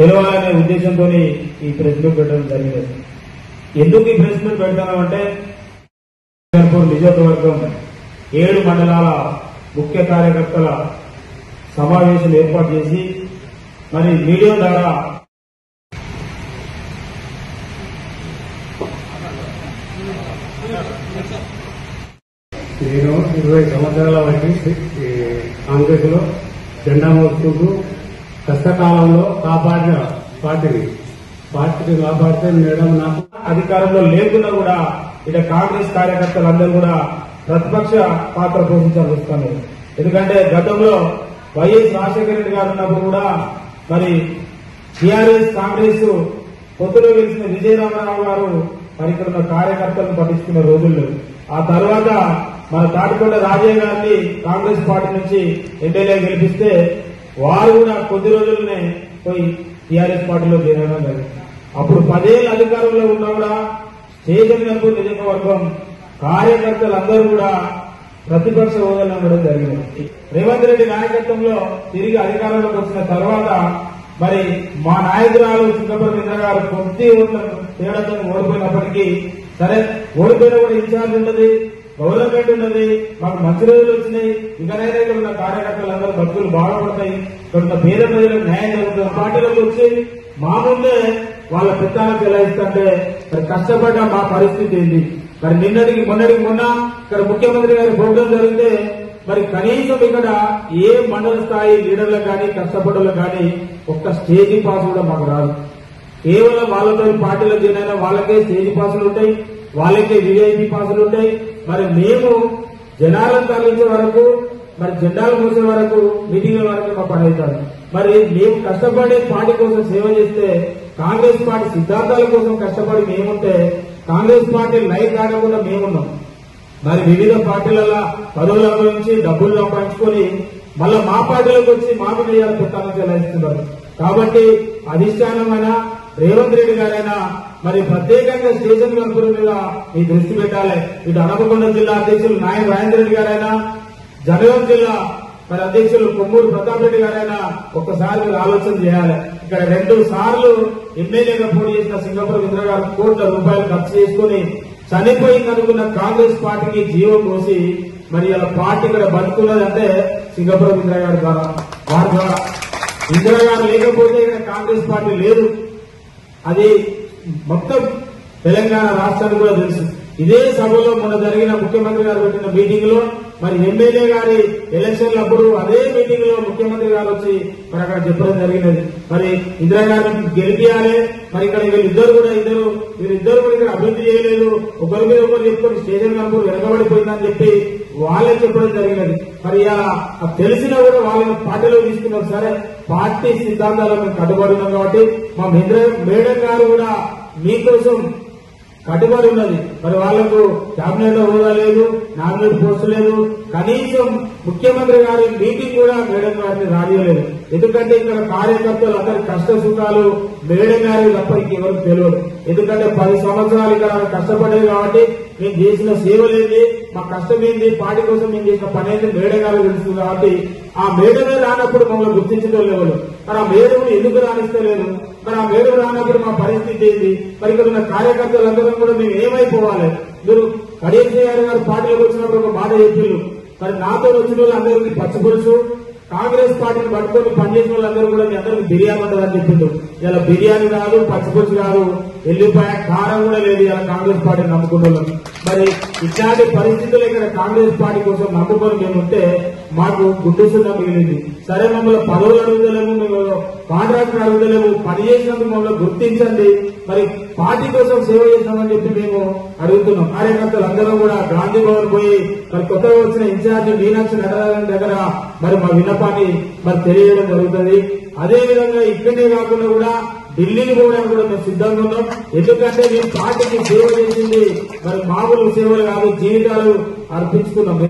తెలవాలనే ఉద్దేశంతో ఈ press meet పెట్టడం జరిగింది. ఎందుకు ఈ ప్రెస్ మీట్ పెడతామంటే నియోజకవర్గం 7 మండలాల ముఖ్య కార్యకర్తల సమావేశం ఏర్పాటు చేసి మరి మీడియా ద్వారా నేను 20 సంవత్సరాల వరకు కాంగ్రెస్ లో జెండా మోసుకుంటూ కష్టకాలంలో కాపాడిన పార్టీని కాపాడితే మేడం నాకు అధికారంలో లేకున్నా కూడా ఇక కాంగ్రెస్ కార్యకర్తలందరూ కూడా ప్రతిపక్ష పాత్ర పోషించాల్సి వస్తుంది. ఎందుకంటే గతంలో వైఎస్ రాజశేఖర రెడ్డి గారు ఉన్నప్పుడు కూడా మరి టీఆర్ఎస్ కాంగ్రెస్ పొత్తులో గెలిచిన విజయరామరావు గారు మరి ఇక్కడ ఉన్న కార్యకర్తలను పట్టించుకున్న రోజుల్లో ఆ తర్వాత మన తాటికొండ రాజయ్య గారిని కాంగ్రెస్ పార్టీ నుంచి ఎమ్మెల్యే గెలిపిస్తే వారు కూడా కొద్ది రోజుల్లోనే పోయి టీఆర్ఎస్ పార్టీలో చేరడం జరిగింది. అప్పుడు 10 ఏళ్ల అధికారంలో ఉన్నా కూడా స్టేషన్ నియోజకవర్గం కార్యకర్తలందరూ కూడా ప్రతిపక్ష హోదాలో ఉండడం జరిగింది. రేవంత్ రెడ్డి నాయకత్వంలో తిరిగి అధికారంలోకి వచ్చిన తర్వాత మరి మా నాయకురాలు సింగపురం ఇంద్ర గారు కొద్ది తేడాతో ఓడిపోయినప్పటికీ సరే ఓడిపోయినా కూడా ఇన్ఛార్జ్ ఉన్నది, గవర్నమెంట్ ఉన్నది, మాకు మంచి రోజులు వచ్చినాయి, ఇంకనైనా ఇక్కడ ఉన్న కార్యకర్తలందరూ బతుకులు బాగుపడతాయి, ఇక్కడ ఉన్న పేద ప్రజలకు న్యాయం జరుగుతుంది పార్టీలోకి వచ్చి మా ముందే వాళ్ళ పెత్తాలకు ఎలా ఇస్తుంటే మరి కష్టపడ్డ మా పరిస్థితి ఏంటి. మరి మొన్నటికి మొన్న ఇక్కడ ముఖ్యమంత్రి గారి ప్రోగ్రాం జరిగితే మరి కనీసం ఇక్కడ ఏ మండల స్థాయి లీడర్లకు కానీ కష్టపడ్డలకు కానీ ఒక్క స్టేజీ పాస్ కూడా మాకు రాదు. కేవలం వాళ్ళతో పార్టీలో చేరైనా వాళ్ళకే స్టేజీ పాసులు ఉంటాయి, వాళ్ళకే విఐపీ పాసులు ఉంటాయి. మరి మేము జనాలను తరలించే వరకు మరి జెండాలు మోసే వరకు మీటింగ్ల వరకు మా పని అవుతారు. మరి మేము కష్టపడి పార్టీ కోసం సేవ చేస్తే కాంగ్రెస్ పార్టీ సిద్ధాంతాల కోసం కష్టపడి మేముంటే కాంగ్రెస్ పార్టీ లైట్ ఆడకుండా మేమున్నాం. మరి వివిధ పార్టీల పదవుల గురించి డబ్బులు సంపాదించుకొని మళ్ళా మా పార్టీలోకి వచ్చి మాకు వేయాలి పెట్టాలని చెలాయిస్తున్నారు. కాబట్టి అధిష్టానమైన రేవంత్ రెడ్డి గారైనా మరి ప్రత్యేకంగా స్టేషన్ వర్కుల మీద మీ దృష్టి పెట్టాలి. ఇటు హన్మకొండ జిల్లా అధ్యక్షులు నాయన రాజేంద్ర రెడ్డి గారైనా, జనగాం జిల్లా మరి అధ్యక్షులు కొమ్మూరు ప్రతాప్ రెడ్డి గారైనా ఒక్కసారి మీరు ఆలోచన చేయాలి. ఇక్కడ 2 సార్లు ఎమ్మెల్యేగా పోటీ చేసిన సింగపురం ఇంద్ర గారు కోట్ల రూపాయలు ఖర్చు చేసుకుని చనిపోయింది అనుకున్న కాంగ్రెస్ పార్టీకి జీవం పోసి మరి ఇలా పార్టీ ఇక్కడ బతుకున్నదంటే సింగపురం ఇంద్ర గారి ద్వారా. వారి ద్వారా ఇందిరా గారు లేకపోతే ఇక్కడ కాంగ్రెస్ పార్టీ లేదు. అది మొత్తం తెలంగాణ రాష్ట్రానికి కూడా తెలుసు. ఇదే సభలో మొన్న జరిగిన ముఖ్యమంత్రి గారు పెట్టిన మీటింగ్ లో మరి ఎమ్మెల్యే గారి ఎలక్షన్ల అప్పుడు అదే మీటింగ్ లో ముఖ్యమంత్రి గారు వచ్చి మరి అక్కడ చెప్పడం జరిగినది. మరి ఇందిరా గారిని గెలిపియాలి, మరి ఇక్కడ వీళ్ళిద్దరు కూడా ఇక్కడ అభివృద్ధి చేయలేదు, ఒకరి మీద ఒకరు చెప్పుకొని స్టేషన్ కనుక వెనకబడిపోయిందని చెప్పి వాళ్ళే చెప్పడం జరిగినది. మరి ఇలా తెలిసినా కూడా వాళ్ళని పార్టీలో తీసుకున్నారు. సరే పార్టీ సిద్ధాంతాలకు మేము కట్టుబడి ఉన్నాం కాబట్టి మా మేడం గారు కూడా మీకోసం కట్టుబడి ఉన్నది. మరి వాళ్లకు కేబినెట్ హోదా లేదు, నామినేట్ పోస్ట్ లేదు, కనీసం ముఖ్యమంత్రి గారి మీటింగ్ కూడా మేడం గారిని రానియలేదు. ఎందుకంటే ఇక్కడ కార్యకర్తలు అందరి కష్ట సుఖాలు మేడం గారి తప్పటికి ఎవరికి తెలియదు. ఎందుకంటే 10 సంవత్సరాలు ఇక్కడ కష్టపడేది కాబట్టి మేము చేసిన సేవలేంది, మా కష్టం ఏంది, పార్టీ కోసం మేము చేసిన పని ఏంది మేడం గారు తెలుస్తుంది. కాబట్టి ఆ మేడమే రానప్పుడు మమ్మల్ని గుర్తించడం లేదు. మరి ఆ మేడం ఎందుకు రాణిస్తలేదు, మరి ఆ మేడం రానప్పుడు మా పరిస్థితి ఏంది, మరి ఇక్కడ ఉన్న కార్యకర్తలందరం కూడా మేము ఏమైపోవాలి. మీరు కడియం గారు పార్టీలోకి వచ్చినప్పుడు ఒక మాట చెప్పిండ్రు, మరి నాతో వచ్చిన వాళ్ళు అందరికీ పచ్చిపులుసు, కాంగ్రెస్ పార్టీని పట్టుకొని పనిచేసిన వాళ్ళందరూ కూడా మీ అందరికీ బిర్యానీ ఉంటుందని చెప్పిండు. ఇలా బిర్యానీ కాదు, పచ్చిపులుసు కాదు, ఎల్లిపాయ కారం కూడా లేదు ఇలా కాంగ్రెస్ పార్టీని నమ్ముకున్న వాళ్ళు. మరి ఇట్లాంటి పరిస్థితులు ఇక్కడ కాంగ్రెస్ పార్టీ కోసం నమ్ముకొని మేము ఉంటే మాకు గుడ్డుసున్నా మిగిలింది. సరే మమ్మల్ని పదవులు అడుగుదలేము, మేము కాంట్రాక్టర్ అడుగుదలేము, పని చేసినందుకు మమ్మల్ని గుర్తించండి, మరి పార్టీ కోసం సేవ చేస్తామని చెప్పి మేము అడుగుతున్నాం. కార్యకర్తలు అందరూ కూడా గాంధీ భవన్ పోయి మరి కొత్తగా వచ్చిన ఇన్ఛార్జి మీనాక్షి నటరాజన్ దగ్గర మరి మా విన్నపాన్ని మరి తెలియజేయడం జరుగుతుంది. అదేవిధంగా ఇక్కడే కాకుండా కూడా ఢిల్లీకి పోవడానికి కూడా మేము సిద్ధంగా ఉన్నాం. ఎందుకంటే మేము పార్టీకి సేవ చేసింది మరి మామూలు సేవలు కాదు, జీవితాలు అర్పించుకున్నాం.